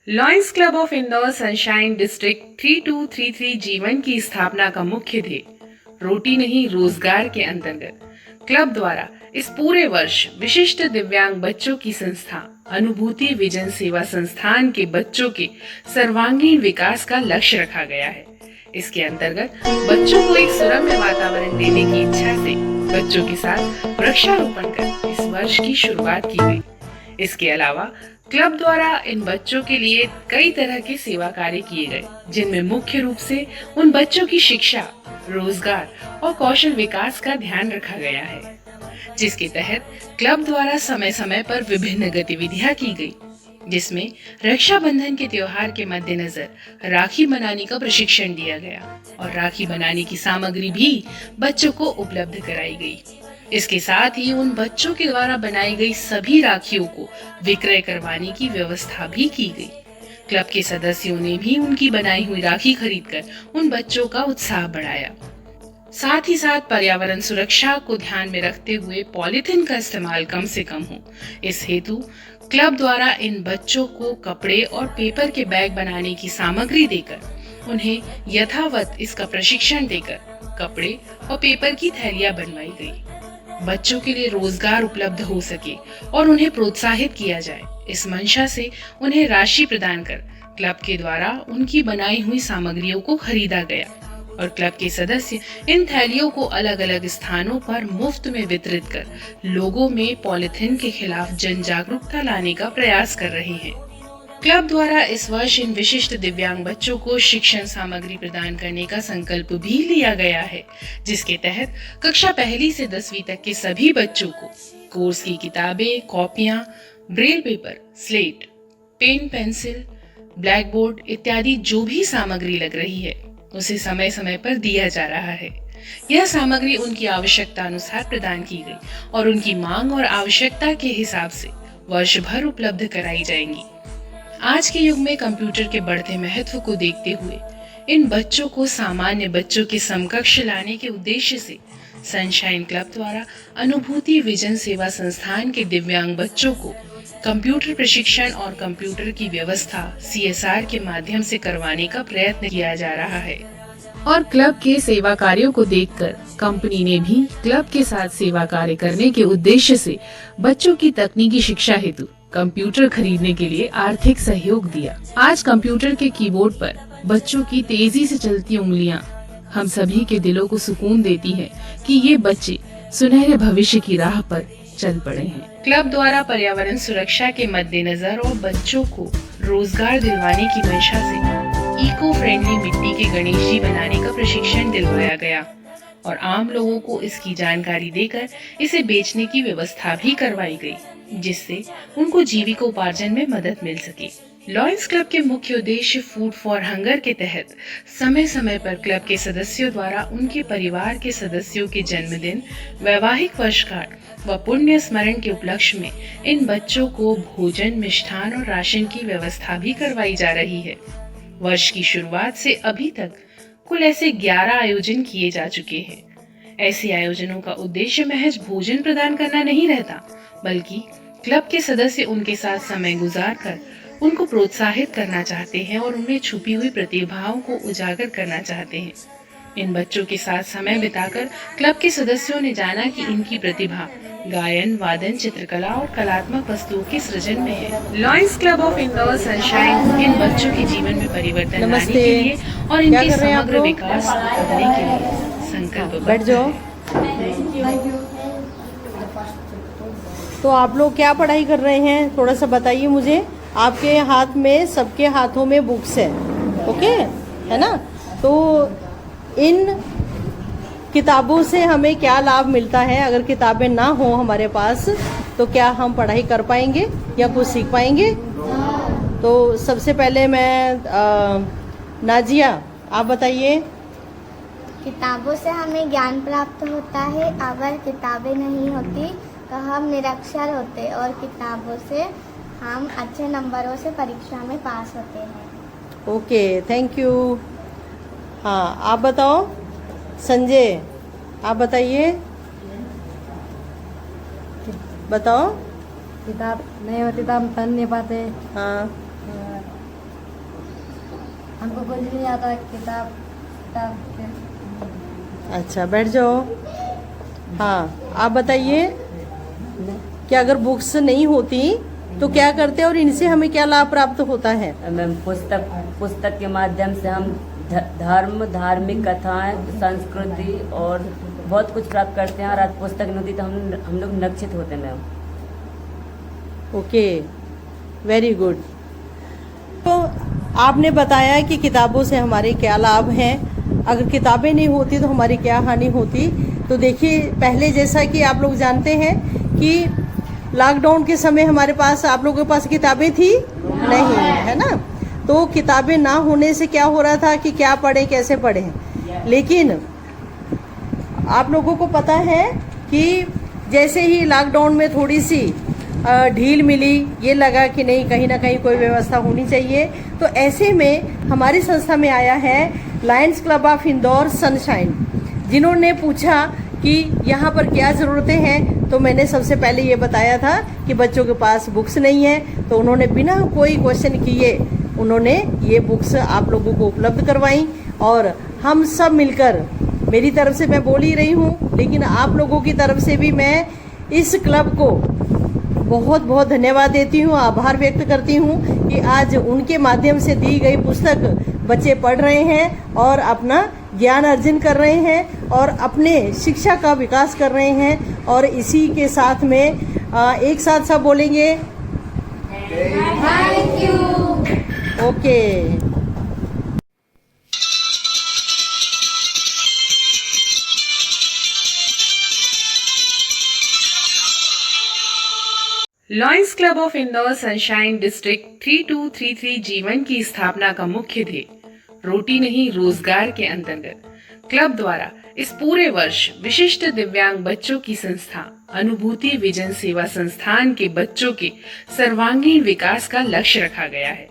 Lions club of Indore sunshine district 3233 जीवन की स्थापना का मुख्य ध्येय रोटी नहीं रोजगार के अंतर्गत क्लब द्वारा इस पूरे वर्ष विशिष्ट दिव्यांग बच्चों की संस्था अनुभूति विजन सेवा संस्थान के बच्चों के सर्वांगीण विकास का लक्ष्य रखा गया है। इसके अंतर्गत बच्चों को एक सुरम्य वातावरण देने की इच्छा से बच्चों के साथ वृक्षारोपण कर इस वर्ष की शुरुआत की गई। इसके अलावा क्लब द्वारा इन बच्चों के लिए कई तरह के सेवा कार्य किए गए, जिनमें मुख्य रूप से उन बच्चों की शिक्षा, रोजगार और कौशल विकास का ध्यान रखा गया है, जिसके तहत क्लब द्वारा समय समय पर विभिन्न गतिविधियां की गई, जिसमें रक्षाबंधन के त्योहार के मद्देनजर राखी बनाने का प्रशिक्षण दिया गया और राखी बनाने की सामग्री भी बच्चों को उपलब्ध कराई गई। इसके साथ ही उन बच्चों के द्वारा बनाई गई सभी राखियों को विक्रय करवाने की व्यवस्था भी की गई। क्लब के सदस्यों ने भी उनकी बनाई हुई राखी खरीदकर उन बच्चों का उत्साह बढ़ाया। साथ ही साथ पर्यावरण सुरक्षा को ध्यान में रखते हुए पॉलीथिन का इस्तेमाल कम से कम हो, इस हेतु क्लब द्वारा इन बच्चों को कपड़े और पेपर के बैग बनाने की सामग्री देकर उन्हें यथावत इसका प्रशिक्षण देकर कपड़े और पेपर की थैलियां बनवाई गई। बच्चों के लिए रोजगार उपलब्ध हो सके और उन्हें प्रोत्साहित किया जाए, इस मंशा से उन्हें राशि प्रदान कर क्लब के द्वारा उनकी बनाई हुई सामग्रियों को खरीदा गया और क्लब के सदस्य इन थैलियों को अलग अलग स्थानों पर मुफ्त में वितरित कर लोगों में पॉलीथिन के खिलाफ जन जागरूकता लाने का प्रयास कर रहे हैं। क्लब द्वारा इस वर्ष इन विशिष्ट दिव्यांग बच्चों को शिक्षण सामग्री प्रदान करने का संकल्प भी लिया गया है, जिसके तहत कक्षा 1 से 10वीं तक के सभी बच्चों को कोर्स की किताबें, कॉपियां, braille paper, slate, pen, pencil, black board इत्यादि जो भी सामग्री लग रही है उसे समय समय पर दिया जा रहा है। यह सामग्री उनकी आवश्यकता अनुसार प्रदान की गई और उनकी मांग और आवश्यकता के हिसाब से वर्ष भर उपलब्ध कराई जाएंगी। आज के युग में कंप्यूटर के बढ़ते महत्व को देखते हुए इन बच्चों को सामान्य बच्चों के समकक्ष लाने के उद्देश्य से सनशाइन क्लब द्वारा अनुभूति विजन सेवा संस्थान के दिव्यांग बच्चों को कंप्यूटर प्रशिक्षण और कंप्यूटर की व्यवस्था CSR के माध्यम से करवाने का प्रयत्न किया जा रहा है और क्लब के सेवा कार्यों को देखकर कंपनी ने भी क्लब के साथ सेवा कार्य करने के उद्देश्य से बच्चों की तकनीकी शिक्षा हेतु कंप्यूटर खरीदने के लिए आर्थिक सहयोग दिया। आज कंप्यूटर के कीबोर्ड पर बच्चों की तेजी से चलती उंगलियां हम सभी के दिलों को सुकून देती हैं कि ये बच्चे सुनहरे भविष्य की राह पर चल पड़े हैं। क्लब द्वारा पर्यावरण सुरक्षा के मद्देनजर और बच्चों को रोजगार दिलवाने की मंशा से इको फ्रेंडली मिट्टी के गणेश जी बनाने का प्रशिक्षण दिलवाया गया और आम लोगों को इसकी जानकारी देकर इसे बेचने की व्यवस्था भी करवाई गई, जिससे उनको जीविकोपार्जन में मदद मिल सके। लॉयंस क्लब के मुख्य उद्देश्य फूड फॉर हंगर के तहत समय समय पर क्लब के सदस्यों द्वारा उनके परिवार के सदस्यों के जन्मदिन, वैवाहिक वर्षगांठ व पुण्य स्मरण के उपलक्ष्य में इन बच्चों को भोजन, मिष्ठान और राशन की व्यवस्था भी करवाई जा रही है। वर्ष की शुरुआत से अभी तक कुल ऐसे 11 आयोजन किए जा चुके हैं। ऐसे आयोजनों का उद्देश्य महज भोजन प्रदान करना नहीं रहता, बल्कि क्लब के सदस्य उनके साथ समय गुजारकर उनको प्रोत्साहित करना चाहते हैं और उनमें छुपी हुई प्रतिभाओं को उजागर करना चाहते हैं। इन बच्चों के साथ समय बिताकर क्लब के सदस्यों ने जाना कि इनकी प्रतिभा गायन, वादन, चित्रकला और कलात्मक वस्तुओं के सृजन में है। Lions club of Indore sunshine इन बच्चों के जीवन में परिवर्तन लाने के लिए और इनके समग्र विकास करने के लिए संकल्पबद्ध है। तो आप लोग क्या पढ़ाई कर रहे हैं, थोड़ा सा बताइए मुझे। आपके हाथ में, सबके हाथों में बुक्स है, ओके है ना। तो इन किताबों से हमें क्या लाभ मिलता है? अगर किताबें ना हो हमारे पास तो क्या हम पढ़ाई कर पाएंगे या कुछ सीख पाएंगे? तो सबसे पहले मैं नाजिया, आप बताइए। किताबों से हमें ज्ञान प्राप्त होता है। अगर किताबें नहीं होती तो हम निरक्षर होते और किताबों से हम अच्छे नंबरों से परीक्षा में पास होते हैं। Okay, thank you. हाँ, आप बताओ संजय, आप बताइए, बताओ। किताब नहीं होती तो हम पढ़ नहीं पाते। हाँ, हमको कुछ नहीं आता किताब अच्छा बैठ जाओ। हाँ आप बताइए कि अगर बुक्स नहीं होती तो क्या करते और इनसे हमें क्या लाभ प्राप्त होता है? मैम पुस्तक के माध्यम से हम धार्मिक कथाएं, संस्कृति और बहुत कुछ प्राप्त करते हैं। और आज पुस्तक नहीं होती तो हम लोग लक्षित होते हैं मैम। Okay very good. तो आपने बताया कि किताबों से हमारे क्या लाभ हैं, अगर किताबें नहीं होती तो हमारी क्या हानि होती। तो देखिए पहले जैसा कि आप लोग जानते हैं कि लॉकडाउन के समय हमारे पास, आप लोगों के पास किताबें थी नहीं, है ना। तो किताबें ना होने से क्या हो रहा था कि क्या पढ़ें कैसे पढ़ें। लेकिन आप लोगों को पता है कि जैसे ही लॉकडाउन में थोड़ी सी ढील मिली, ये लगा कि नहीं कहीं ना कहीं कोई व्यवस्था होनी चाहिए। तो ऐसे में हमारी संस्था में आया है Lions club of Indore sunshine, जिन्होंने पूछा कि यहाँ पर क्या ज़रूरतें हैं। तो मैंने सबसे पहले ये बताया था कि बच्चों के पास बुक्स नहीं है, तो उन्होंने बिना कोई क्वेश्चन किए उन्होंने ये बुक्स आप लोगों को उपलब्ध करवाई। और हम सब मिलकर, मेरी तरफ से मैं बोल ही रही हूँ, लेकिन आप लोगों की तरफ से भी मैं इस क्लब को बहुत बहुत धन्यवाद देती हूँ, आभार व्यक्त करती हूँ कि आज उनके माध्यम से दी गई पुस्तक बच्चे पढ़ रहे हैं और अपना ज्ञान अर्जन कर रहे हैं और अपने शिक्षा का विकास कर रहे हैं। और इसी के साथ में एक साथ सब बोलेंगे thank you. Okay lions club of Indore sunshine district 3233 जीवन की स्थापना का मुख्य ध्येय रोटी नहीं रोजगार के अंतर्गत क्लब द्वारा इस पूरे वर्ष विशिष्ट दिव्यांग बच्चों की संस्था अनुभूति विजन सेवा संस्थान के बच्चों के सर्वांगीण विकास का लक्ष्य रखा गया है।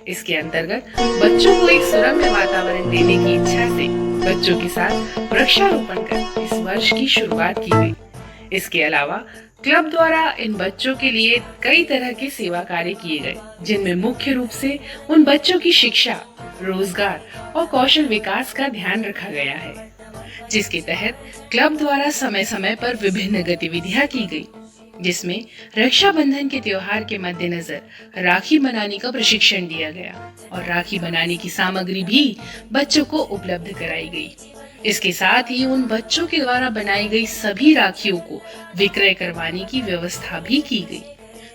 इसके अंतर्गत बच्चों को एक सुरम्य वातावरण देने की इच्छा से बच्चों के साथ वृक्षारोपण कर इस वर्ष की शुरुआत की गई। इसके अलावा क्लब द्वारा इन बच्चों के लिए कई तरह के सेवा कार्य किए गए, जिनमें मुख्य रूप से उन बच्चों की शिक्षा, रोजगार और कौशल विकास का ध्यान रखा गया है, जिसके तहत क्लब द्वारा समय समय पर विभिन्न गतिविधियां की गई, जिसमें रक्षाबंधन के त्योहार के मद्देनजर राखी बनाने का प्रशिक्षण दिया गया और राखी बनाने की सामग्री भी बच्चों को उपलब्ध कराई गई। इसके साथ ही उन बच्चों के द्वारा बनाई गई सभी राखियों को विक्रय करवाने की व्यवस्था भी की गई।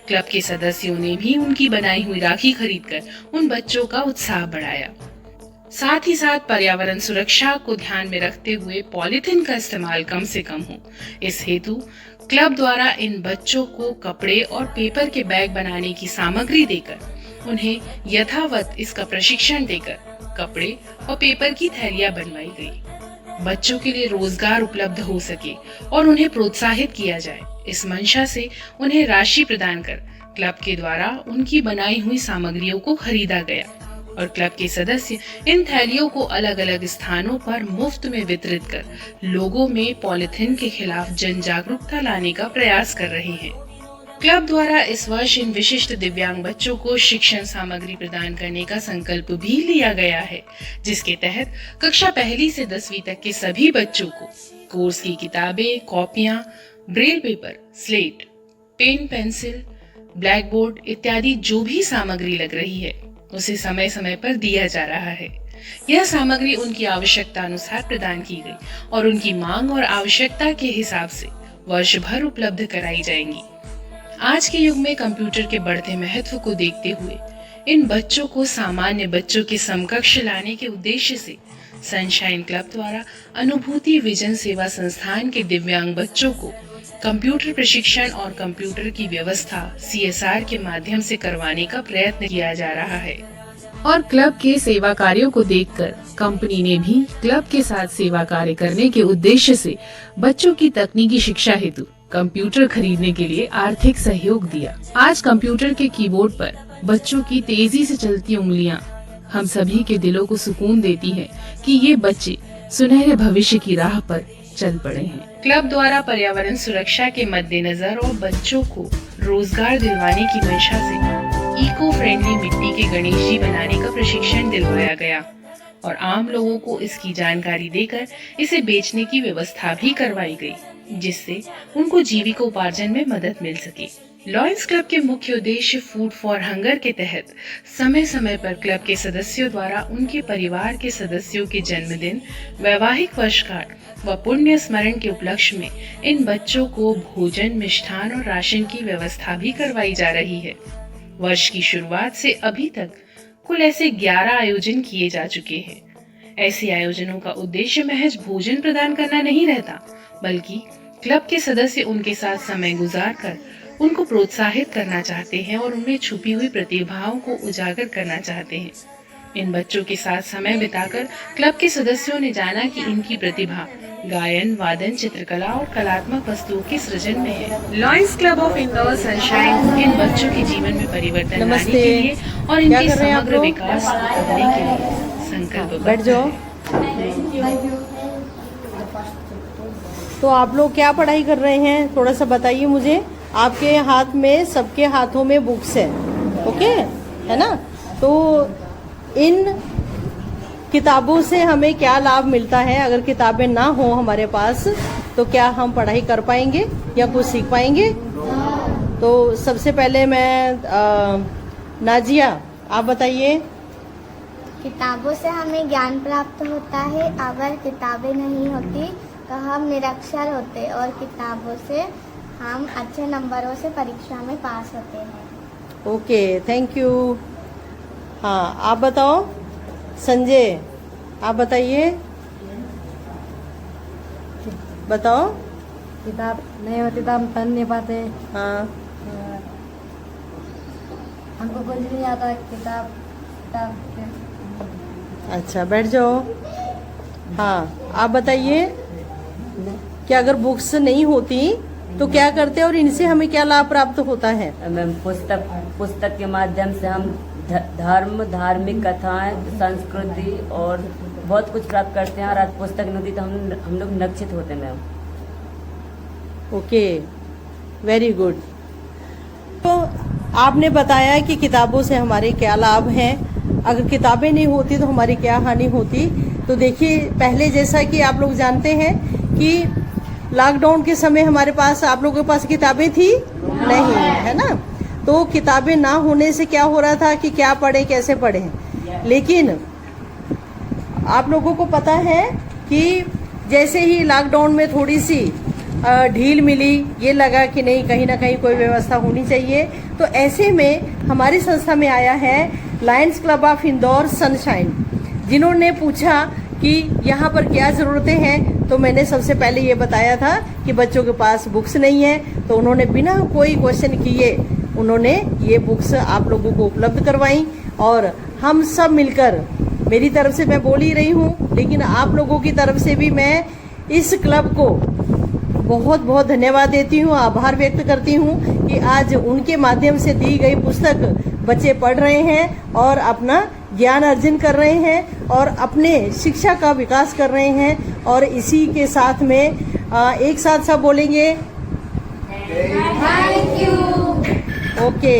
क्लब के सदस्यों ने भी उनकी बनाई हुई राखी खरीदकर उन बच्चों का उत्साह बढ़ाया। साथ ही साथ पर्यावरण सुरक्षा को ध्यान में रखते हुए पॉलीथीन का इस्तेमाल कम से कम हो, इस हेतु क्लब द्वारा इन बच्चों को कपड़े और पेपर के बैग बनाने की सामग्री देकर उन्हें यथावत इसका प्रशिक्षण देकर कपड़े और पेपर की थैलियां बनवाई गई। बच्चों के लिए रोजगार उपलब्ध हो सके और उन्हें प्रोत्साहित किया जाए, इस मंशा से उन्हें राशि प्रदान कर क्लब के द्वारा उनकी बनाई हुई सामग्रियों को खरीदा गया और क्लब के सदस्य इन थैलियों को अलग अलग स्थानों पर मुफ्त में वितरित कर लोगों में पॉलीथीन के खिलाफ जन जागरूकता लाने का प्रयास कर रहे हैं। क्लब द्वारा इस वर्ष इन विशिष्ट दिव्यांग बच्चों को शिक्षण सामग्री प्रदान करने का संकल्प भी लिया गया है, जिसके तहत कक्षा 1 से 10वीं तक के सभी बच्चों को कोर्स की किताबें, कॉपियां, braille paper, slate, pen, pencil, black board इत्यादि जो भी सामग्री लग रही है उसे समय समय पर दिया जा रहा है। यह सामग्री उनकी आवश्यकता अनुसार प्रदान की गई और उनकी मांग और आवश्यकता के हिसाब से वर्ष भर उपलब्ध कराई जाएंगी। आज के युग में कंप्यूटर के बढ़ते महत्व को देखते हुए इन बच्चों को सामान्य बच्चों के समकक्ष लाने के उद्देश्य से सनशाइन क्लब द्वारा अनुभूति विजन सेवा संस्थान के दिव्यांग बच्चों को कंप्यूटर प्रशिक्षण और कंप्यूटर की व्यवस्था CSR के माध्यम से करवाने का प्रयत्न किया जा रहा है। और क्लब के सेवा कार्यों को देखकर कंपनी ने भी क्लब के साथ सेवा कार्य करने के उद्देश्य से बच्चों की तकनीकी शिक्षा हेतु कंप्यूटर खरीदने के लिए आर्थिक सहयोग दिया। आज कंप्यूटर के कीबोर्ड पर बच्चों की तेजी से चलती उंगलियां हम सभी के दिलों को सुकून देती है कि ये बच्चे सुनहरे भविष्य की राह पर चल पड़े हैं। क्लब द्वारा पर्यावरण सुरक्षा के मद्देनजर और बच्चों को रोजगार दिलवाने की मंशा से इको फ्रेंडली मिट्टी के गणेश जी बनाने का प्रशिक्षण दिलवाया गया। और आम लोगों को इसकी जानकारी देकर इसे बेचने की व्यवस्था भी करवाई गई, जिससे उनको जीविकोपार्जन में मदद मिल सके। लॉयंस क्लब के मुख्य उद्देश्य फूड फॉर हंगर के तहत समय समय पर क्लब के सदस्यों द्वारा उनके परिवार के सदस्यों के जन्मदिन, वैवाहिक वर्षगांठ व पुण्य स्मरण के उपलक्ष्य में इन बच्चों को भोजन, मिष्ठान और राशन की व्यवस्था भी करवाई जा रही है। वर्ष की शुरुआत से अभी तक कुल ऐसे 11 आयोजन किए जा चुके हैं। ऐसे आयोजनों का उद्देश्य महज भोजन प्रदान करना नहीं रहता, बल्कि क्लब के सदस्य उनके साथ समय गुजारकर उनको प्रोत्साहित करना चाहते हैं और उनमें छुपी हुई प्रतिभाओं को उजागर करना चाहते हैं। इन बच्चों के साथ समय बिताकर क्लब के सदस्यों ने जाना कि इनकी प्रतिभा गायन, वादन, चित्रकला और कलात्मक वस्तुओं के सृजन में है। Lions club of Indore sunshine इन बच्चों के जीवन में परिवर्तन लाने नमस्ते। के लिए और क्या इनके कर रहे हैं आप समग्र लोग? विकास को करने के लिए संकल्पबद्ध बैठ जाओ। है। तो आप लोग क्या पढ़ाई कर रहे हैं, थोड़ा सा बताइए मुझे। आपके हाथ में, सबके हाथों में बुक्स है, ओके, है ना। तो इन किताबों से हमें क्या लाभ मिलता है? अगर किताबें ना हो हमारे पास तो क्या हम पढ़ाई कर पाएंगे या कुछ सीख पाएंगे? तो सबसे पहले मैं नाजिया, आप बताइए। किताबों से हमें ज्ञान प्राप्त होता है। अगर किताबें नहीं होती तो हम निरक्षर होते और किताबों से हम अच्छे नंबरों से परीक्षा में पास होते हैं। Okay, thank you. हाँ, आप बताओ संजय, आप बताइए, बताओ। किताब नहीं होती तो हम पढ़ नहीं पाते। हाँ, हमको कुछ नहीं आता किताब के। अच्छा, बैठ जाओ। हाँ, आप बताइए कि अगर बुक्स नहीं होती तो क्या करते और इनसे हमें क्या लाभ प्राप्त होता है? मैम पुस्तक के माध्यम से हम धर्म, धार्मिक कथाएं, संस्कृति और बहुत कुछ प्राप्त करते हैं और आज पुस्तक नहीं होती तो हम लोग नक्षित होते हैं मैम। Okay, very good. तो आपने बताया कि किताबों से हमारे क्या लाभ हैं, अगर किताबें नहीं होती तो हमारी क्या हानि होती। तो देखिए, पहले जैसा कि आप लोग जानते हैं कि लॉकडाउन के समय हमारे पास, आप लोगों के पास किताबें थी नहीं, है ना। तो किताबें ना होने से क्या हो रहा था कि क्या पढ़ें, कैसे पढ़ें। लेकिन आप लोगों को पता है कि जैसे ही लॉकडाउन में थोड़ी सी ढील मिली, ये लगा कि नहीं, कहीं ना कहीं कोई व्यवस्था होनी चाहिए। तो ऐसे में हमारी संस्था में आया है Lions club of Indore sunshine, जिन्होंने पूछा कि यहाँ पर क्या ज़रूरतें हैं। तो मैंने सबसे पहले ये बताया था कि बच्चों के पास बुक्स नहीं है, तो उन्होंने बिना कोई क्वेश्चन किए उन्होंने ये बुक्स आप लोगों को उपलब्ध करवाई। और हम सब मिलकर, मेरी तरफ से मैं बोल ही रही हूँ, लेकिन आप लोगों की तरफ से भी मैं इस क्लब को बहुत बहुत धन्यवाद देती हूँ, आभार व्यक्त करती हूँ कि आज उनके माध्यम से दी गई पुस्तक बच्चे पढ़ रहे हैं और अपना ज्ञान अर्जन कर रहे हैं और अपने शिक्षा का विकास कर रहे हैं। और इसी के साथ में एक साथ सब बोलेंगे थैंक यू। ओके।